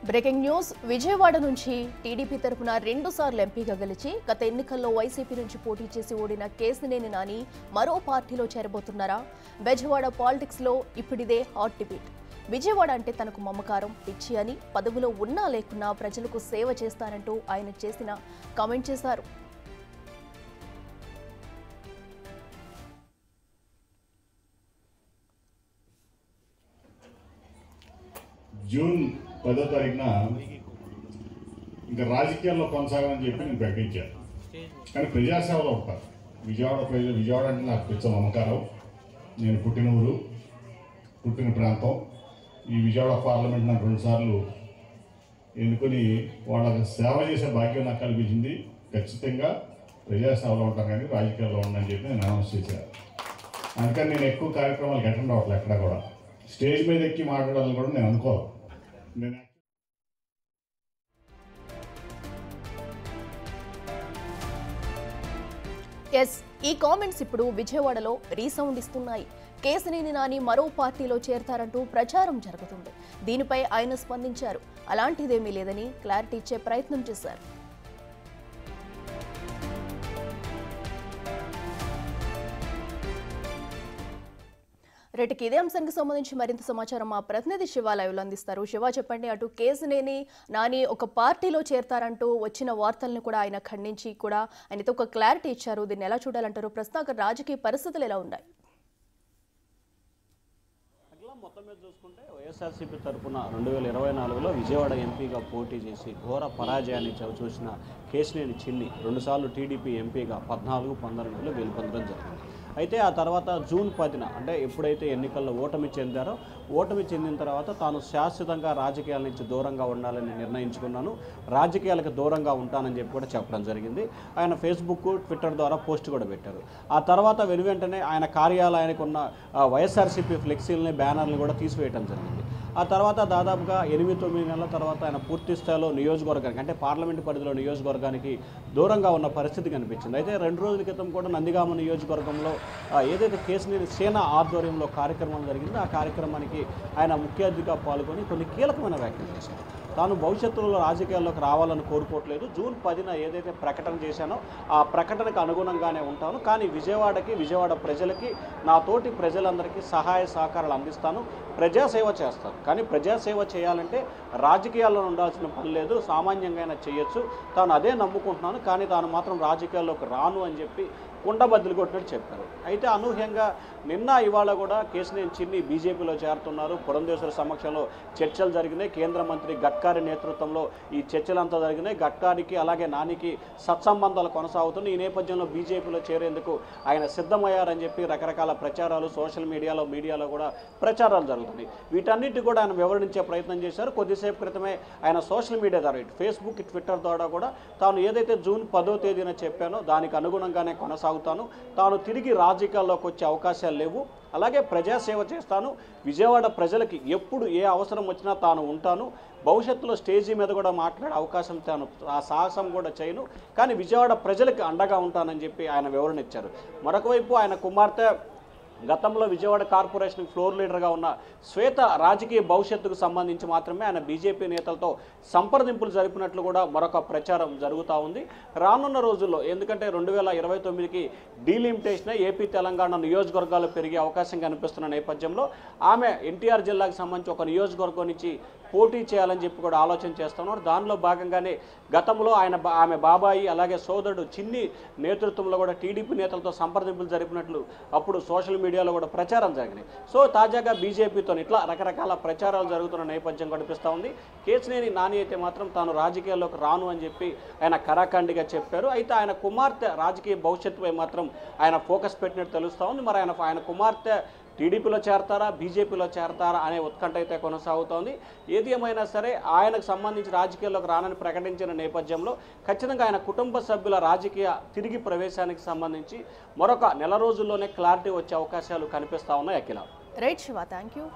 Breaking news Vijayawada నుంచి TDP తరపున 2 సార్లు ఎంపీగా గెలిచి గత ఎన్నికల్లో వైసీపీ నుంచి పోటీ చేసి ఓడిన కేశినేని నాని మరో పార్టీలో చేరబోతున్నారా? బెజవాడ పాలిటిక్స్ లో ఇప్పుడిదే హాట్ డిబేట్. విజయవాడ అంటే తనకు మమకారం, పిచ్చి అని, పదవిలో ఉన్నా లేకున్నా ప్రజలకు సేవ చేస్తానంటూ ఆయన చేసిన కామెంట్ చేశారు. జూన్ 10వ తారీఖున ఇంకా రాజకీయాల్లో కొనసాగాలని చెప్పి నేను ప్రకటించాను. కానీ ప్రజాసేవలో ఉంటాను. విజయవాడ అంటే నాకు పిచ్చ నమ్మకారం. నేను పుట్టిన ఊరు, పుట్టిన ప్రాంతం. ఈ విజయవాడ పార్లమెంట్ నాకు 2 సార్లు ఎన్నుకొని వాళ్ళకి సేవ చేసే భాగ్యం నాకు కల్పించింది. ఖచ్చితంగా ప్రజాసేవలో ఉంటాను కానీ రాజకీయాల్లో ఉండని చెప్పి నేను అనౌన్స్ చేశాను. అందుకని నేను ఎక్కువ కార్యక్రమాలకు అటెండ్ అవ్వట్లేదు. ఎక్కడ కూడా స్టేజ్ మీద ఎక్కి మాట్లాడాలని కూడా నేను అనుకోను. ఈ కామెంట్స్ ఇప్పుడు విజయవాడలో రీసౌండ్ ఇస్తున్నాయి. కేశినేని నాని మరో పార్టీలో చేరతారంటూ ప్రచారం జరుగుతుంది. దీనిపై ఆయన స్పందించారు. అలాంటిదేమీ లేదని క్లారిటీ ఇచ్చే ప్రయత్నం చేశారు. రేటుకి ఇదే అంశానికి సంబంధించి మరింత సమాచారం మా ప్రతినిధి శివ లైవ్లో అందిస్తారు. శివ, చెప్పండి. అటు కేశినేని నాని ఒక పార్టీలో చేరతారంటూ వచ్చిన వార్తలను కూడా ఆయన ఖండించి కూడా ఆయనతో ఒక క్లారిటీ ఇచ్చారు. దీన్ని ఎలా చూడాలంటారు? ప్రస్తుతం రాజకీయ పరిస్థితులు ఎలా ఉన్నాయి? మొత్తం మీద చూసుకుంటే వైఎస్ఆర్సీపీ తరఫున 2024లో విజయవాడ ఎంపీగా పోటీ చేసి ఘోర పరాజయాన్ని చూసిన కేశినేని చిన్ని 2 సార్లు టీడీపీ ఎంపీగా 14, 19లో గెలుపొందడం జరిగింది. అయితే ఆ తర్వాత జూన్ 10న అంటే ఎప్పుడైతే ఎన్నికల్లో ఓటమి చెందారో, ఓటమి చెందిన తర్వాత తాను శాశ్వతంగా రాజకీయాల నుంచి దూరంగా ఉండాలని నిర్ణయించుకున్నాను, రాజకీయాలకు దూరంగా ఉంటానని చెప్పి కూడా చెప్పడం జరిగింది. ఆయన ఫేస్బుక్, ట్విట్టర్ ద్వారా పోస్ట్ కూడా పెట్టారు. ఆ తర్వాత వెనువెంటనే ఆయన కార్యాలయానికి ఉన్న వైఎస్ఆర్సీపీ ఫ్లెక్సీలని, బ్యానర్లు కూడా తీసివేయడం జరిగింది. ఆ తర్వాత దాదాపుగా 8-9 నెలల తర్వాత ఆయన పూర్తి స్థాయిలో నియోజకవర్గానికి అంటే పార్లమెంటు పరిధిలో నియోజకవర్గానికి దూరంగా ఉన్న పరిస్థితి కనిపించింది. అయితే 2 రోజుల క్రితం కూడా నందిగామ నియోజకవర్గంలో ఏదైతే కేశినేని సేన ఆధ్వర్యంలో కార్యక్రమం జరిగిందో ఆ కార్యక్రమానికి ఆయన ముఖ్య అతిథిగా పాల్గొని కొన్ని కీలకమైన వ్యాఖ్యలు చేశారు. తాను భవిష్యత్తులో రాజకీయాల్లోకి రావాలని కోరుకోవట్లేదు. జూన్ 10న ఏదైతే ప్రకటన చేశానో ఆ ప్రకటనకు అనుగుణంగానే ఉంటాను. కానీ విజయవాడ ప్రజలకి, నా తోటి ప్రజలందరికీ సహాయ సహకారాలు అందిస్తాను, ప్రజాసేవ చేస్తాను. కానీ ప్రజాసేవ చేయాలంటే రాజకీయాల్లో ఉండాల్సిన పని లేదు, సామాన్యంగా చేయొచ్చు. తాను అదే నమ్ముకుంటున్నాను. కానీ తాను మాత్రం రాజకీయాల్లోకి రాను అని చెప్పి కుండబద్దలు కొట్టినట్టు చెప్పారు. అయితే అనూహ్యంగా నిన్న ఇవాళ కూడా కేశినేని చిన్ని బీజేపీలో చేరుతున్నారు. పురంధేశ్వరి సమక్షంలో చర్చలు జరిగినాయి. కేంద్ర మంత్రి గడ్కరీ నేతృత్వంలో ఈ చర్చలంతా జరిగినాయి. గడ్కరీకి అలాగే నానికి సత్సంబంధాలు కొనసాగుతున్నాయి. ఈ నేపథ్యంలో బీజేపీలో చేరేందుకు ఆయన సిద్ధమయ్యారని చెప్పి రకరకాల ప్రచారాలు సోషల్ మీడియాలో కూడా ప్రచారాలు జరుగుతున్నాయి. వీటన్నిటి కూడా ఆయన వివరించే ప్రయత్నం చేశారు. కొద్దిసేపు క్రితమే ఆయన సోషల్ మీడియా ద్వారా ఫేస్బుక్, ట్విట్టర్ ద్వారా కూడా తాను ఏదైతే జూన్ 10వ తేదీన చెప్పానో దానికి అనుగుణంగానే కొనసాగుతాను, తాను తిరిగి రాజకీయాల్లోకి వచ్చే అవకాశాలు లేవు, అలాగే ప్రజాసేవ చేస్తాను, విజయవాడ ప్రజలకి ఎప్పుడు ఏ అవసరం వచ్చినా తాను ఉంటాను, భవిష్యత్తులో స్టేజీ మీద కూడా మాట్లాడే అవకాశం తాను ఆ సాహసం కూడా చేయను, కానీ విజయవాడ ప్రజలకి అండగా ఉంటానని చెప్పి ఆయన వివరణ ఇచ్చారు. మరొక వైపు ఆయన కుమార్తె గతంలో విజయవాడ కార్పొరేషన్ ఫ్లోర్ లీడర్గా ఉన్న శ్వేత రాజకీయ భవిష్యత్తుకు సంబంధించి మాత్రమే ఆయన బీజేపీ నేతలతో సంప్రదింపులు జరిపినట్లు కూడా మరొక ప్రచారం జరుగుతూ ఉంది. రానున్న రోజుల్లో ఎందుకంటే 2029కి డీలిమిటేషన్ ఏపీ తెలంగాణ నియోజకవర్గాలు పెరిగే అవకాశం కనిపిస్తున్న నేపథ్యంలో ఆమె ఎన్టీఆర్ జిల్లాకు సంబంధించి ఒక నియోజకవర్గం నుంచి పోటీ చేయాలని చెప్పి కూడా ఆలోచన చేస్తున్నారు. దానిలో భాగంగానే గతంలో ఆమె బాబాయి అలాగే సోదరుడు చిన్ని నేతృత్వంలో కూడా టీడీపీ నేతలతో సంప్రదింపులు జరిపినట్లు అప్పుడు సోషల్ మీడియాలో కూడా ప్రచారం జరిగినాయి. సో తాజాగా బీజేపీతో ఇట్లా రకరకాల ప్రచారాలు జరుగుతున్న నేపథ్యం కనిపిస్తూ ఉంది. కేశినేని నాని అయితే మాత్రం తాను రాజకీయాల్లోకి రాను అని చెప్పి ఆయన కరాఖండిగా చెప్పారు. అయితే ఆయన కుమార్తె రాజకీయ భవిష్యత్తుపై మాత్రం ఆయన ఫోకస్ పెట్టినట్టు తెలుస్తూ ఉంది. మరి ఆయన కుమార్తె టీడీపీలో చేరతారా, బీజేపీలో చేరతారా అనే ఉత్కంఠ అయితే కొనసాగుతోంది. ఏది ఏమైనా సరే ఆయనకు సంబంధించి రాజకీయాల్లోకి రానని ప్రకటించిన నేపథ్యంలో ఖచ్చితంగా ఆయన కుటుంబ సభ్యుల రాజకీయ తిరిగి ప్రవేశానికి సంబంధించి మరొక నెల రోజుల్లోనే క్లారిటీ వచ్చే అవకాశాలు కనిపిస్తూ ఉన్నాయి. Akhila. Right Shiva, thank you.